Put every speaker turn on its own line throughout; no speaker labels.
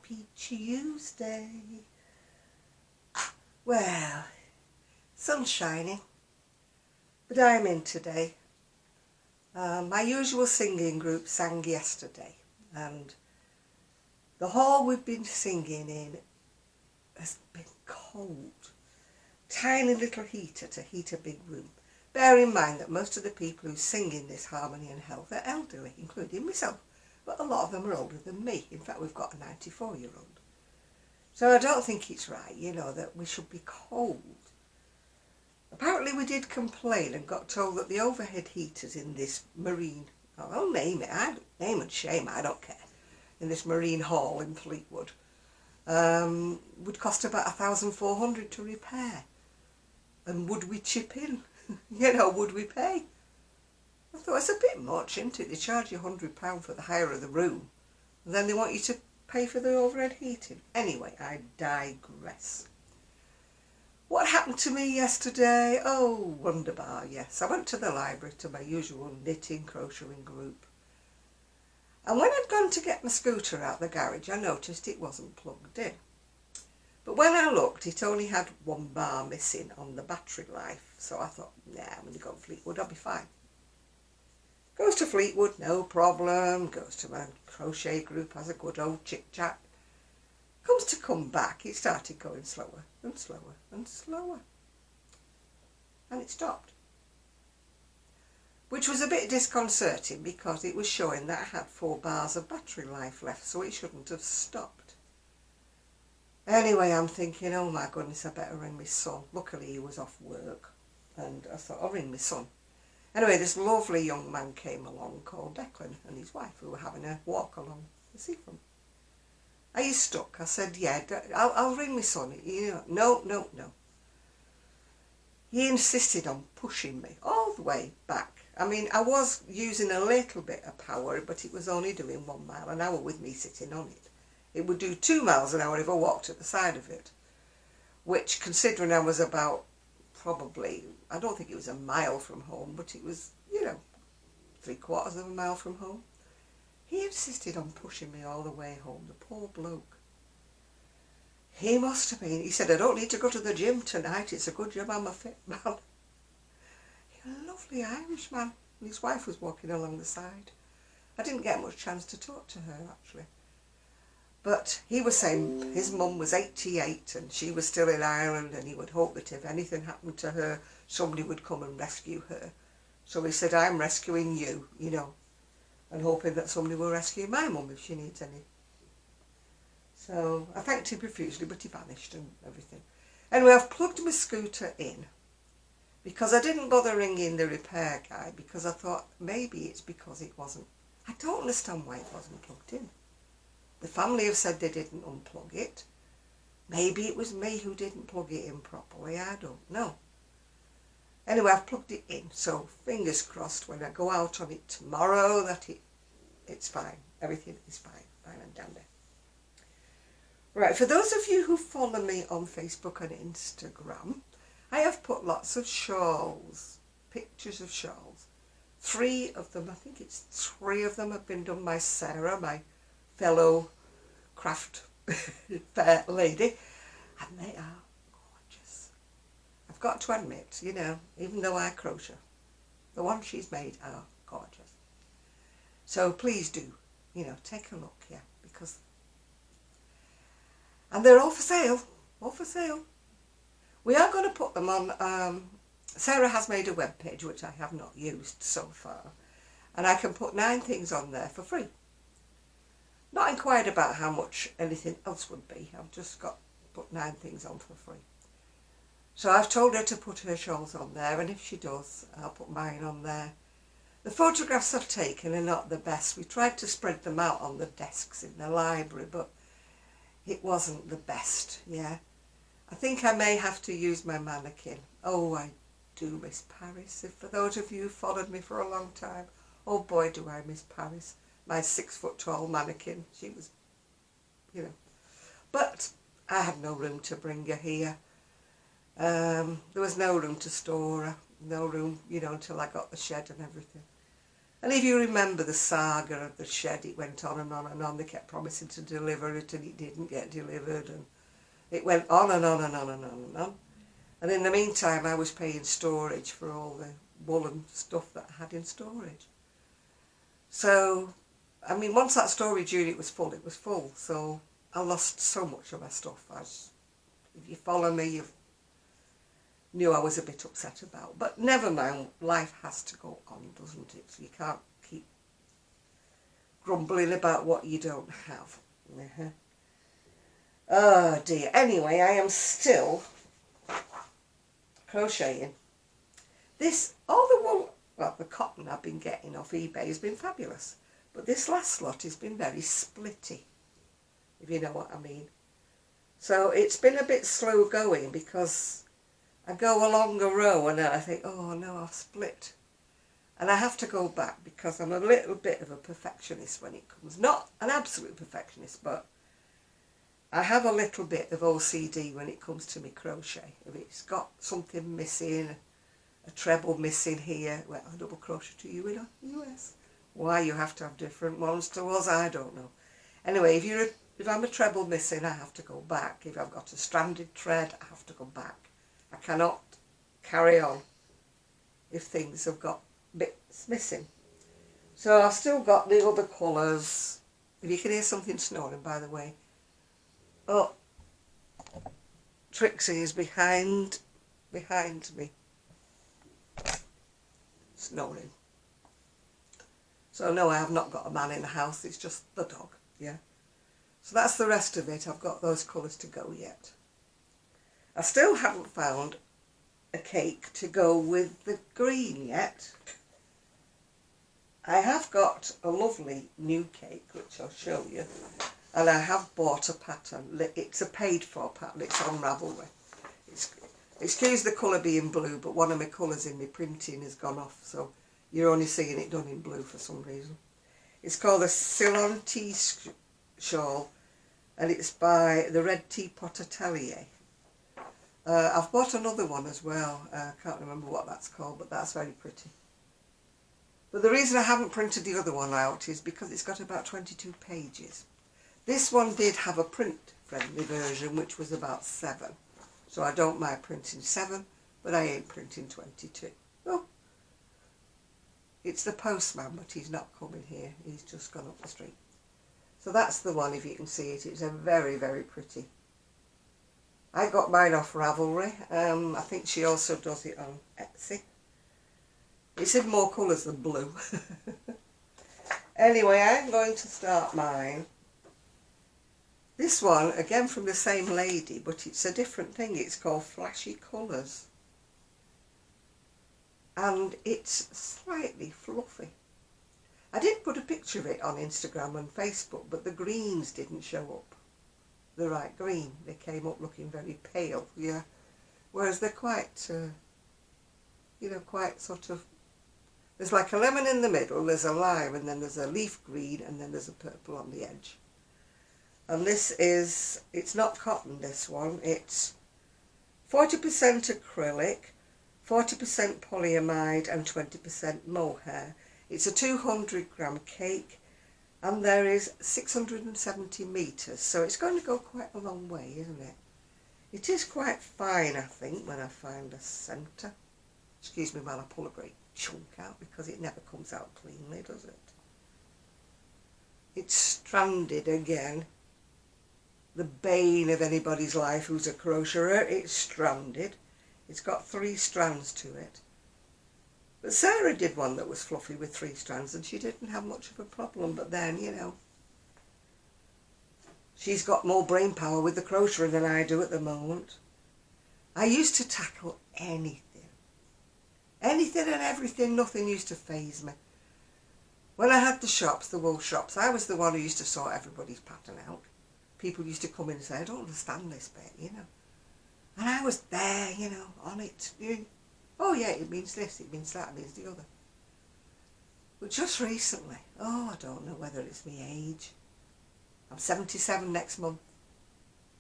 Happy Tuesday. Well, sun's shining, but I'm in today. My usual singing group sang yesterday, and the hall we've been singing in has been cold. Tiny little heater to heat a big room. Bear in mind that most of the people who sing in this Harmony and Health are elderly, including myself, but a lot of them are older than me. In fact, we've got a 94-year-old. So I don't think it's right, that we should be cold. Apparently we did complain and got told that the overhead heaters in this marine, I'll name it, name and shame, I don't care, in this marine hall in Fleetwood, would cost about $1,400 to repair. And would we chip in? Would we pay? I thought, it's a bit much, isn't it? They charge you £100 for the hire of the room, and then they want you to pay for the overhead heating. Anyway, I digress. What happened to me yesterday? Oh, wonderbar, yes. I went to the library to my usual knitting, crocheting group. And when I'd gone to get my scooter out the garage, I noticed it wasn't plugged in. But when I looked, it only had one bar missing on the battery life. So I thought, I'm going to go to Fleetwood, I'll be fine. Goes to Fleetwood, no problem. Goes to my crochet group, has a good old chit-chat. Comes to come back, it started going slower and slower and slower. And it stopped. Which was a bit disconcerting because it was showing that I had 4 bars of battery life left, so it shouldn't have stopped. Anyway, I'm thinking, oh my goodness, I better ring my son. Luckily he was off work, and I thought, I'll ring my son. Anyway, this lovely young man came along called Declan and his wife, who were having a walk along the seafront. Are you stuck? I said, yeah, I'll ring my son. No. He insisted on pushing me all the way back. I mean, I was using a little bit of power, but it was only doing 1 mile an hour with me sitting on it. It would do 2 miles an hour if I walked at the side of it, which, considering I was about probably, I don't think it was a mile from home, but it was, 3/4 of a mile from home. He insisted on pushing me all the way home, the poor bloke. He must have been, he said, I don't need to go to the gym tonight, it's a good job I'm a fit man. He's a lovely Irishman, and his wife was walking along the side. I didn't get much chance to talk to her, actually. But he was saying his mum was 88 and she was still in Ireland, and he would hope that if anything happened to her, somebody would come and rescue her. So he said, I'm rescuing you, and hoping that somebody will rescue my mum if she needs any. So I thanked him profusely, but he vanished and everything. Anyway, I've plugged my scooter in because I didn't bother ringing the repair guy, because I thought maybe it's because it wasn't. I don't understand why it wasn't plugged in. The family have said they didn't unplug it. Maybe it was me who didn't plug it in properly, I don't know. Anyway, I've plugged it in, so fingers crossed when I go out on it tomorrow that it's fine. Everything is fine and dandy. Right, for those of you who follow me on Facebook and Instagram, I have put lots of shawls, pictures of shawls. 3 of them, I think it's 3 of them have been done by Sarah, my fellow craft fair lady, and they are gorgeous. I've got to admit, even though I crochet, the ones she's made are gorgeous. So please do, take a look, because, and they're all for sale, We are going to put them on, Sarah has made a web page, which I have not used so far, and I can put 9 things on there for free. Not inquired about how much anything else would be. I've just put 9 things on for free. So I've told her to put her shawls on there, and if she does, I'll put mine on there. The photographs I've taken are not the best. We tried to spread them out on the desks in the library, but it wasn't the best, I think I may have to use my mannequin. Oh, I do miss Paris. If for those of you who followed me for a long time, oh boy, do I miss Paris. My 6-foot-tall mannequin, she was, But I had no room to bring her here. There was no room to store her, no room, until I got the shed and everything. And if you remember the saga of the shed, it went on and on and on. They kept promising to deliver it and it didn't get delivered. And it went on and on and on and on and on. And in the meantime, I was paying storage for all the woolen stuff that I had in storage. So, I mean, once that storage unit was full, it was full. So I lost so much of my stuff. If you follow me, you knew I was a bit upset about. But never mind, life has to go on, doesn't it? So you can't keep grumbling about what you don't have. Oh dear. Anyway, I am still crocheting. All the wool, well, the cotton I've been getting off eBay has been fabulous. But this last lot has been very splitty, if you know what I mean. So it's been a bit slow going because I go along a row and then I think, oh no, I've split. And I have to go back because I'm a little bit of a perfectionist when it comes. Not an absolute perfectionist, but I have a little bit of OCD when it comes to my crochet. If it's got something missing, a treble missing here, well, I double crochet to you in the US. Why you have to have different ones to us, I don't know. Anyway, if I'm a treble missing, I have to go back. If I've got a stranded thread, I have to go back. I cannot carry on if things have got bits missing. So I've still got the other colours. If you can hear something snoring, by the way. Oh, Trixie is behind me, snoring. So no, I have not got a man in the house, it's just the dog, yeah. So that's the rest of it. I've got those colours to go yet. I still haven't found a cake to go with the green yet. I have got a lovely new cake, which I'll show you. And I have bought a pattern. It's a paid for pattern. It's on Ravelry. Excuse the colour being blue, but one of my colours in my printing has gone off, so you're only seeing it done in blue for some reason. It's called a Ceylon Tea Shawl, and it's by the Red Teapot Atelier. I've bought another one as well. I can't remember what that's called, but that's very pretty. But the reason I haven't printed the other one out is because it's got about 22 pages. This one did have a print-friendly version, which was about 7. So I don't mind printing 7, but I ain't printing 22. Oh, it's the postman, but he's not coming here. He's just gone up the street. So that's the one, if you can see it. It's a very, very pretty. I got mine off Ravelry. I think she also does it on Etsy. It's in more colours than blue. Anyway, I'm going to start mine. This one, again from the same lady, but it's a different thing. It's called Flashy Colours. And it's slightly fluffy. I did put a picture of it on Instagram and Facebook, but the greens didn't show up. The right green. They came up looking very pale, yeah. Whereas they're quite, quite sort of, there's like a lemon in the middle, there's a lime, and then there's a leaf green, and then there's a purple on the edge. And this is, it's not cotton, this one. It's 40% acrylic, 40% polyamide and 20% mohair. It's a 200-gram cake and there is 670 metres. So it's going to go quite a long way, isn't it? It is quite fine, I think, when I find a centre. Excuse me while I pull a great chunk out because it never comes out cleanly, does it? It's stranded again. The bane of anybody's life who's a crocheter, it's stranded. It's got 3 strands to it. But Sarah did one that was fluffy with 3 strands and she didn't have much of a problem, but then, she's got more brain power with the crochet than I do at the moment. I used to tackle anything. Anything and everything, nothing used to faze me. When I had the shops, the wool shops, I was the one who used to sort everybody's pattern out. People used to come in and say, I don't understand this bit, And I was there, on it. Oh yeah, it means this, it means that, it means the other. But just recently, I don't know whether it's my age. I'm 77 next month.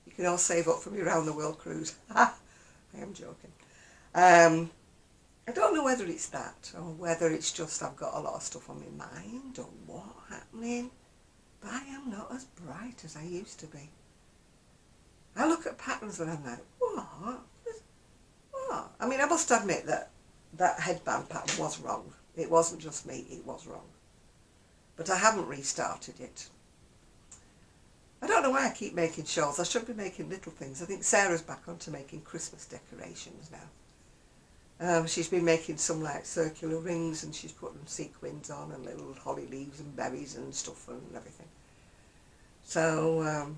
You can all save up for me round the world cruise. I am joking. I don't know whether it's that or whether it's just I've got a lot of stuff on my mind or what happening, but I am not as bright as I used to be. I look at patterns and I'm like, what? What? I mean, I must admit that that headband pattern was wrong. It wasn't just me, it was wrong. But I haven't restarted it. I don't know why I keep making shawls. I should be making little things. I think Sarah's back onto making Christmas decorations now. She's been making some like circular rings, and she's putting sequins on and little holly leaves and berries and stuff and everything. So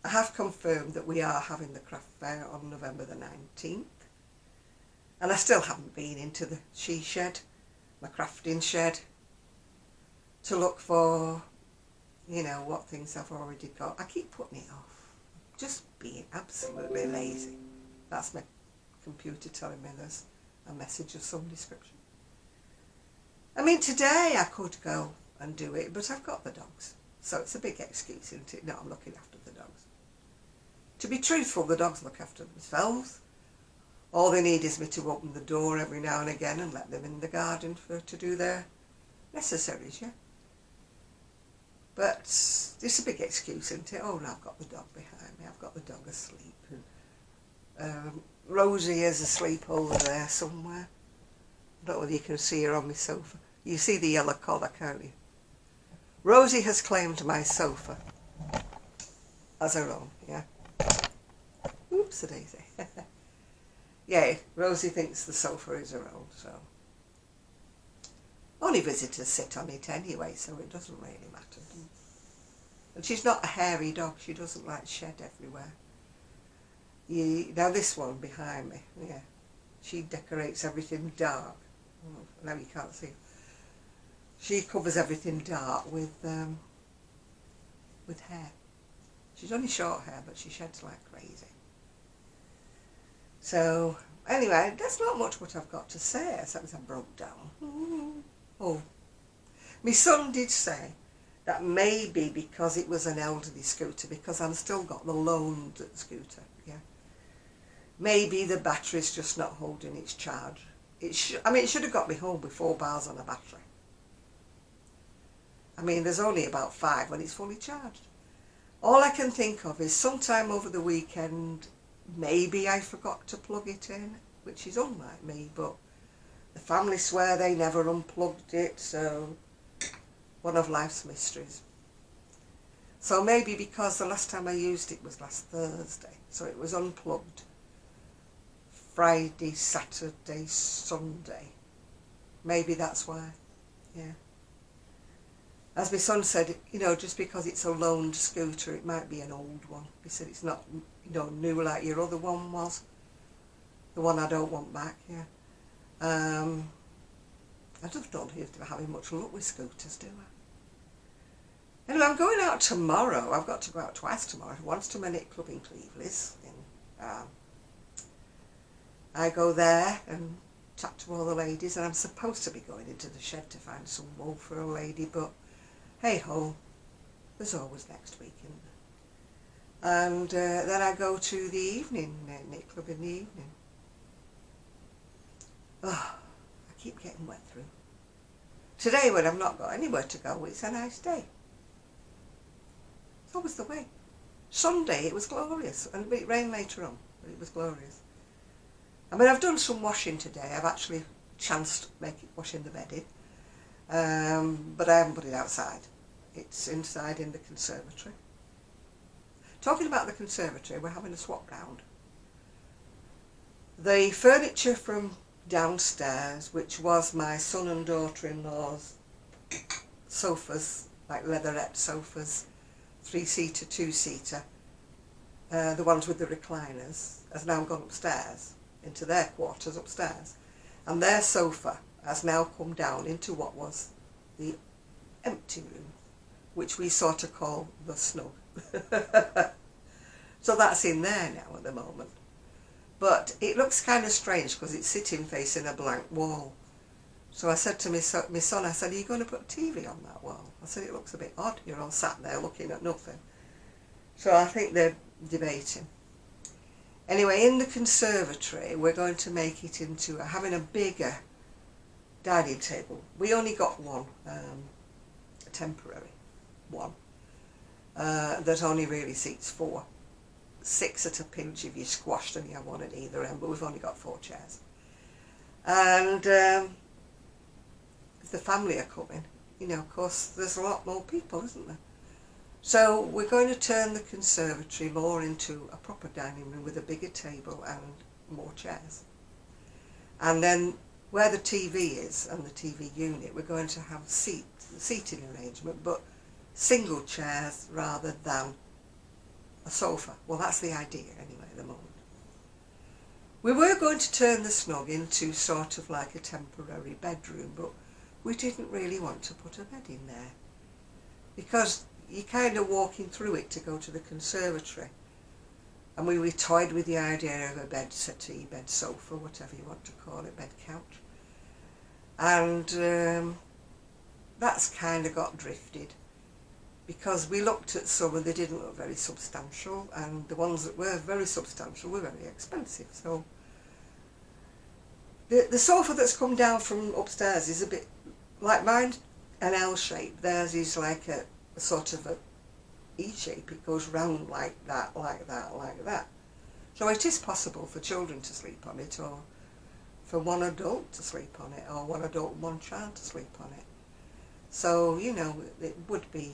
I have confirmed that we are having the craft fair on November the 19th. And I still haven't been into the she shed, my crafting shed, to look for, you know, what things I've already got. I keep putting it off. Just being absolutely lazy. That's my computer telling me there's a message of some description. I mean, today I could go and do it, but I've got the dogs. So it's a big excuse, isn't it? No, I'm looking after the dogs. To be truthful, the dogs look after themselves. All they need is me to open the door every now and again and let them in the garden to do their necessaries, yeah? But it's a big excuse, isn't it? Oh, no, I've got the dog behind me. I've got the dog asleep. And, Rosie is asleep over there somewhere. I don't know whether you can see her on my sofa. You see the yellow collar, can't you? Rosie has claimed my sofa as her own, yeah? Oops-a-daisy. Yeah, Rosie thinks the sofa is her own, so. Only visitors sit on it anyway, so it doesn't really matter. And she's not a hairy dog. She doesn't like shed everywhere. Now this one behind me, yeah, she decorates everything dark. Oh, now you can't see. She covers everything dark with hair. She's only short hair, but she sheds like crazy. So, anyway, that's not much what I've got to say, except as I broke down. Oh, my son did say that maybe because it was an elderly scooter, because I've still got the loaned scooter, yeah. Maybe the battery's just not holding its charge. It should have got me home with 4 bars on a battery. I mean, there's only about 5 when it's fully charged. All I can think of is sometime over the weekend, maybe I forgot to plug it in, which is unlike me, but the family swear they never unplugged it, so one of life's mysteries. So maybe because the last time I used it was last Thursday, so it was unplugged Friday, Saturday, Sunday. Maybe that's why, yeah. As my son said, you know, just because it's a loaned scooter, it might be an old one. He said it's not, you know, new like your other one was. The one I don't want back, yeah. I just don't hear to be having much luck with scooters, do I? Anyway, I'm going out tomorrow. I've got to go out twice tomorrow. Once to my knit club in Cleveland. I go there and chat to all the ladies, and I'm supposed to be going into the shed to find some wool for a lady, but hey ho, there's always next week, isn't there? And then I go to the evening knit club in the evening. Oh, I keep getting wet through. Today, when I've not got anywhere to go, it's a nice day. It's always the way. Sunday, it was glorious, and it rained later on, but it was glorious. I mean, I've done some washing today. I've actually chanced washing the bedding, but I haven't put it outside. It's inside in the conservatory. Talking about the conservatory, we're having a swap round. The furniture from downstairs, which was my son and daughter-in-law's sofas, like leatherette sofas, 3-seater, 2-seater, the ones with the recliners, has now gone upstairs into their quarters upstairs, and their sofa has now come down into what was the empty room, which we sort of call the snug. So that's in there now at the moment. But it looks kind of strange because it's sitting facing a blank wall. So I said to my son, I said, are you going to put a TV on that wall? I said, it looks a bit odd, you're all sat there looking at nothing. So I think they're debating. Anyway, in the conservatory, we're going to make it into having a bigger dining table. We only got one, a temporary one, that only really seats 4. 6 at a pinch if you squashed and you have one at either end, but we've only got 4 chairs. And if the family are coming, you know, of course, there's a lot more people, isn't there? So we're going to turn the conservatory more into a proper dining room with a bigger table and more chairs. And then where the TV is and the TV unit, we're going to have seating arrangement, but single chairs rather than a sofa. Well, that's the idea anyway at the moment. We were going to turn the snug into sort of like a temporary bedroom, but we didn't really want to put a bed in there because you're kind of walking through it to go to the conservatory. And we toyed with the idea of a bed settee, bed sofa, whatever you want to call it, bed couch. And that's kind of got drifted because we looked at some and they didn't look very substantial, and the ones that were very substantial were very expensive. So the sofa that's come down from upstairs is a bit like mine, an L shape. Theirs is like a sort of a E shape. It goes round like that, like that, like that. So it is possible for children to sleep on it, or for one adult to sleep on it, or one adult and one child to sleep on it. So, you know, it would be,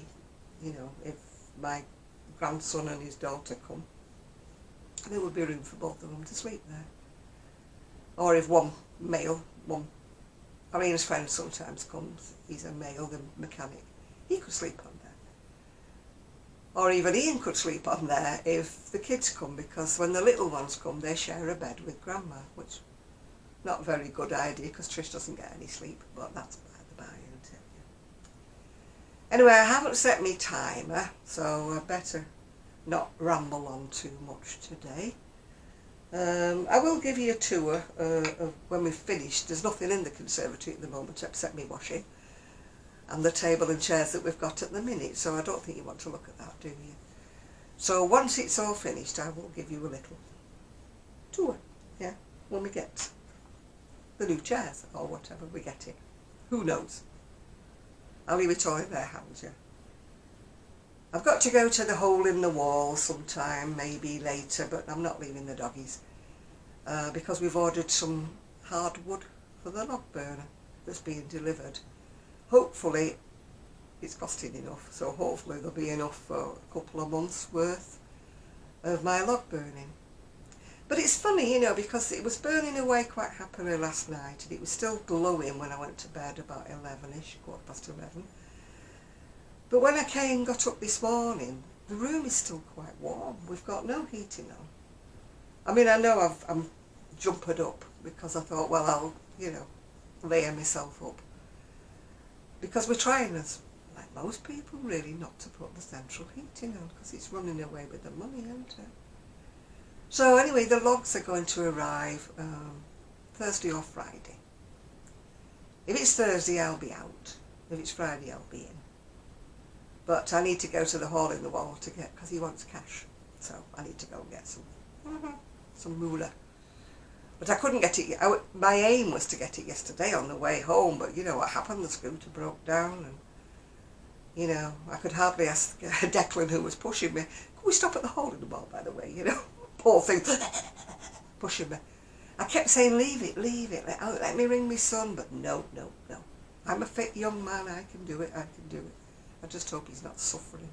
you know, if my grandson and his daughter come, there would be room for both of them to sleep there. Or if one male, I mean, his friend sometimes comes, he's a male, the mechanic, he could sleep on there. Or even Ian could sleep on there if the kids come, because when the little ones come, they share a bed with Grandma, which not a very good idea because Trish doesn't get any sleep, but that's by the by, isn't it? Anyway, I haven't set me timer, so I better not ramble on too much today. I will give you a tour of when we've finished. There's nothing in the conservatory at the moment except me washing and the table and chairs that we've got at the minute, so I don't think you want to look at that, do you? So once it's all finished, I will give you a little tour, yeah, when we get the new chairs or whatever we get in. Who knows? I'll leave it all in their hands, yeah. I've got to go to the hole in the wall sometime, maybe later, but I'm not leaving the doggies because we've ordered some hardwood for the log burner that's being delivered. Hopefully it's costing enough, so hopefully there'll be enough for a couple of months worth of my log burning. But it's funny, you know, because it was burning away quite happily last night and it was still glowing when I went to bed about 11ish, 11:15. But when I got up this morning, the room is still quite warm. We've got no heating on. I mean, I know I'm jumped up because I thought, well, I'll, you know, layer myself up. Because we're trying, as like most people, really not to put the central heating on because it's running away with the money, isn't it? So anyway, the logs are going to arrive Thursday or Friday. If it's Thursday, I'll be out. If it's Friday, I'll be in. But I need to go to the hole in the wall to get, because he wants cash. So I need to go and get some moolah. But I couldn't get it. My aim was to get it yesterday on the way home, but you know what happened? The scooter broke down, and you know, I could hardly ask Declan, who was pushing me, "Can we stop at the hole in the wall, by the way?" You know, poor thing, pushing me. I kept saying, leave it, let me ring my son, but no. I'm a fit young man, I can do it. I just hope he's not suffering.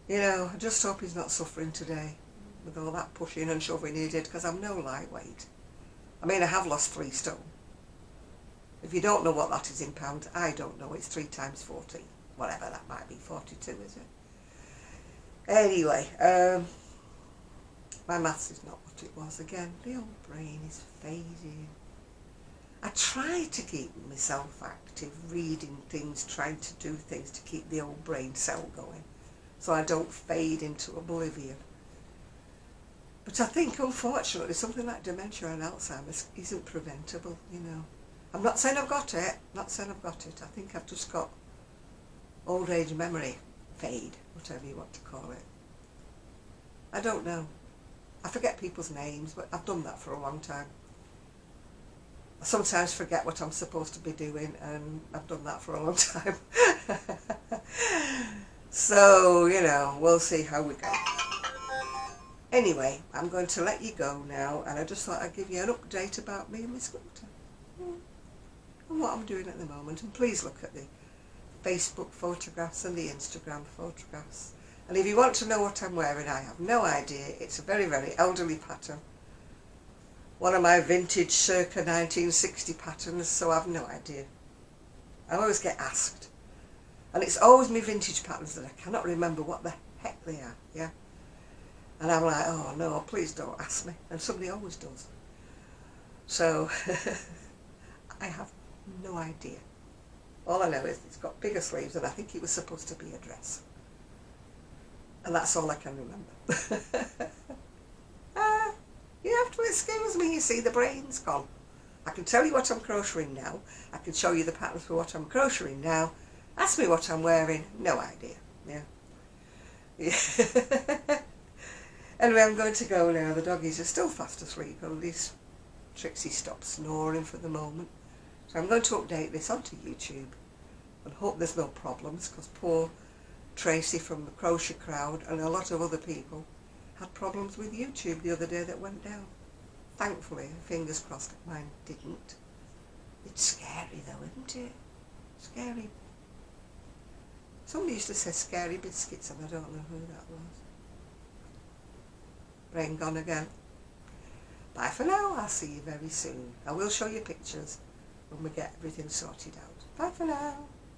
You know, I just hope he's not suffering today with all that pushing and shoving he did, because I'm no lightweight. I mean, I have lost 3 stone. If you don't know what that is in pounds, I don't know. It's 3 times 14. Whatever that might be, 42, is it? Anyway, my maths is not what it was again. The old brain is fading. I try to keep myself active, reading things, trying to do things to keep the old brain cell going, so I don't fade into oblivion. But I think, unfortunately, something like dementia and Alzheimer's isn't preventable, you know. I'm not saying I've got it, I think I've just got old age memory fade, whatever you want to call it. I don't know. I forget people's names, but I've done that for a long time. I sometimes forget what I'm supposed to be doing, and I've done that for a long time. So, you know, we'll see how we go. Anyway, I'm going to let you go now, and I just thought I'd give you an update about me and my scooter. And what I'm doing at the moment. And please look at the Facebook photographs and the Instagram photographs. And if you want to know what I'm wearing, I have no idea. It's a very, very elderly pattern. One of my vintage circa 1960 patterns, so I've no idea. I always get asked. And it's always my vintage patterns that I cannot remember what the heck they are, yeah? And I'm like, oh no, please don't ask me. And somebody always does. So, I have no idea. All I know is it's got bigger sleeves, and I think it was supposed to be a dress. And that's all I can remember. You have to excuse me, you see, the brain's gone. I can tell you what I'm crocheting now. I can show you the patterns for what I'm crocheting now. Ask me what I'm wearing, no idea. Yeah. Anyway, I'm going to go now. The doggies are still fast asleep, and this Trixie stopped snoring for the moment. So I'm going to update this onto YouTube and hope there's no problems, because poor Tracy from the Crochet Crowd and a lot of other people had problems with YouTube the other day that went down. Thankfully, fingers crossed, mine didn't. It's scary though, isn't it? Scary. Somebody used to say scary biscuits, and I don't know who that was. Brain gone again. Bye for now. I'll see you very soon. I will show you pictures when we get everything sorted out. Bye for now.